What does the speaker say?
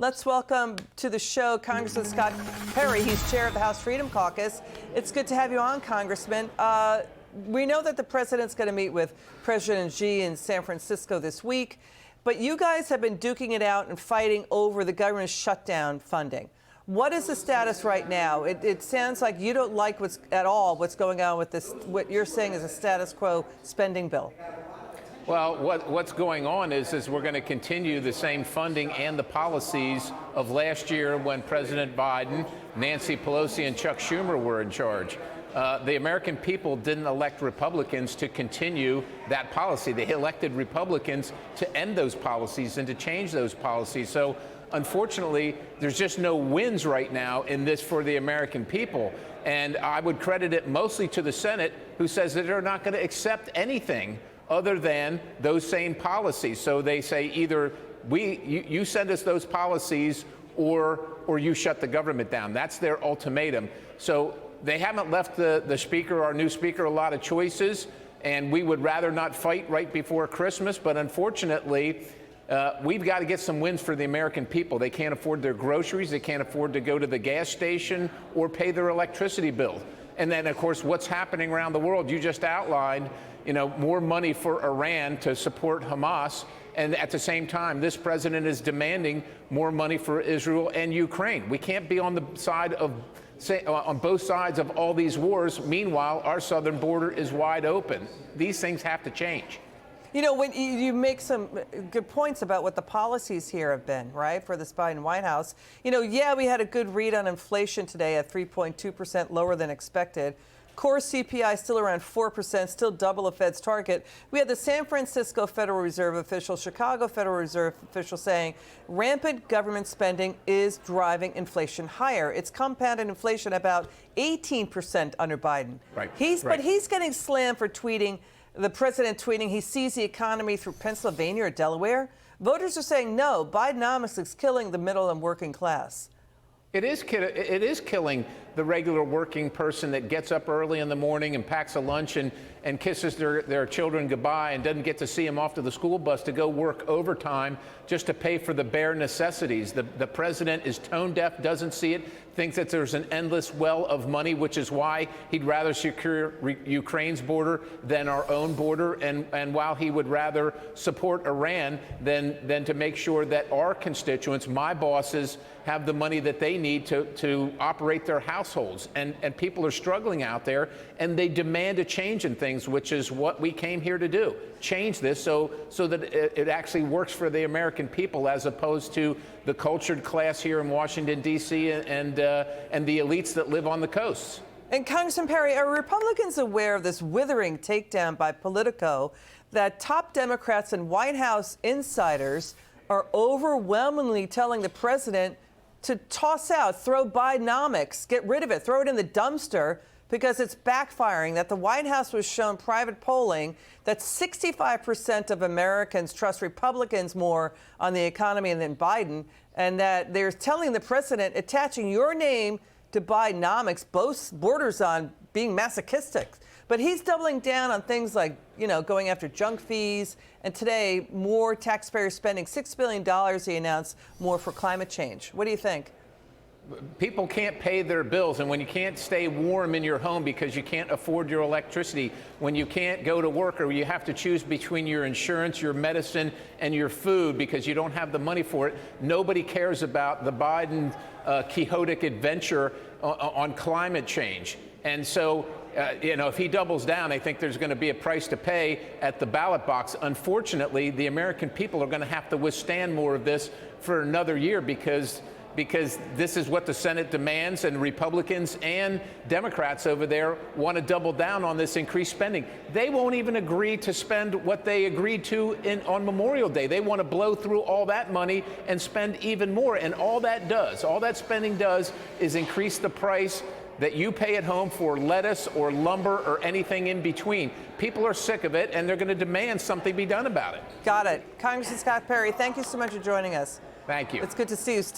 Let's welcome to the show Congressman Scott Perry. He's chair of the House Freedom Caucus. It's good to have you on, Congressman. We know that the president's going to meet with President Xi in San Francisco this week, but you guys have been duking it out and fighting over the government shutdown funding. What is the status right now? It sounds like you don't like what's going on with this, what you're saying is a status quo spending bill. Well, what's going on is we're going to continue the same funding and the policies of last year when President Biden, Nancy Pelosi, and Chuck Schumer were in charge. The American people didn't elect Republicans to continue that policy. They elected Republicans to end those policies and to change those policies. So, unfortunately, there's just no wins right now in this for the American people. And I would credit it mostly to the Senate, who says that they're not going to accept anything other than those same policies. So they say either you send us those policies or you shut the government down. That's their ultimatum. So they haven't left the speaker, our new speaker, a lot of choices, and we would rather not fight right before Christmas. But unfortunately, we've got to get some wins for the American people. They can't afford their groceries. They can't afford to go to the gas station or pay their electricity bill. And then, of course, what's happening around the world, you just outlined, more money for Iran to support Hamas. And at the same time, this president is demanding more money for Israel and Ukraine. We can't be on the side of, on both sides of all these wars. Meanwhile, our southern border is wide open. These things have to change. When you make some good points about what the policies here have been, right, for this Biden White House. Yeah, we had a good read on inflation today at 3.2%, lower than expected. Core CPI still around 4%, still double the Fed's target. We had the San Francisco Federal Reserve official, Chicago Federal Reserve official saying rampant government spending is driving inflation higher. It's compounded inflation about 18% under Biden. Right. But he's getting slammed for the president tweeting he sees the economy through Pennsylvania or Delaware. Voters are saying no, Bidenomics is killing the middle and working class. It is killing the regular working person that gets up early in the morning and packs a lunch and kisses their children goodbye and doesn't get to see them off to the school bus to go work overtime just to pay for the bare necessities. The president is tone deaf, doesn't see it, thinks that there's an endless well of money, which is why he'd rather secure Ukraine's border than our own border, and while he would rather support Iran than to make sure that our constituents, my bosses, have the money that they need to operate their households. And people are struggling out there, and they demand a change in things, which is what we came here to do. Change this so that it actually works for the American people, as opposed to the cultured class here in Washington, D.C. and the elites that live on the coasts. And Congressman Perry, are Republicans aware of this withering takedown by Politico that top Democrats and White House insiders are overwhelmingly telling the president to toss out, throw Bidenomics, get rid of it, throw it in the dumpster, because it's backfiring, that the White House was shown private polling that 65% of Americans trust Republicans more on the economy than Biden, and that they're telling the president attaching your name to Bidenomics borders on being masochistic. But he's doubling down on things like, going after junk fees, and today, more taxpayer spending, $6 billion he announced more for climate change. What do you think? People can't pay their bills, and when you can't stay warm in your home because you can't afford your electricity, when you can't go to work, or you have to choose between your insurance, your medicine, and your food because you don't have the money for it, nobody cares about the Biden quixotic adventure on climate change. And so, if he doubles down, I think there's going to be a price to pay at the ballot box. Unfortunately, the American people are going to have to withstand more of this for another year because this is what the Senate demands, and Republicans and Democrats over there want to double down on this increased spending. They won't even agree to spend what they agreed to on Memorial Day. They want to blow through all that money and spend even more. And all that spending does is increase the price that you pay at home for lettuce or lumber or anything in between. People are sick of it, and they're going to demand something be done about it. Got it. Congressman Scott Perry, thank you so much for joining us. Thank you. It's good to see you.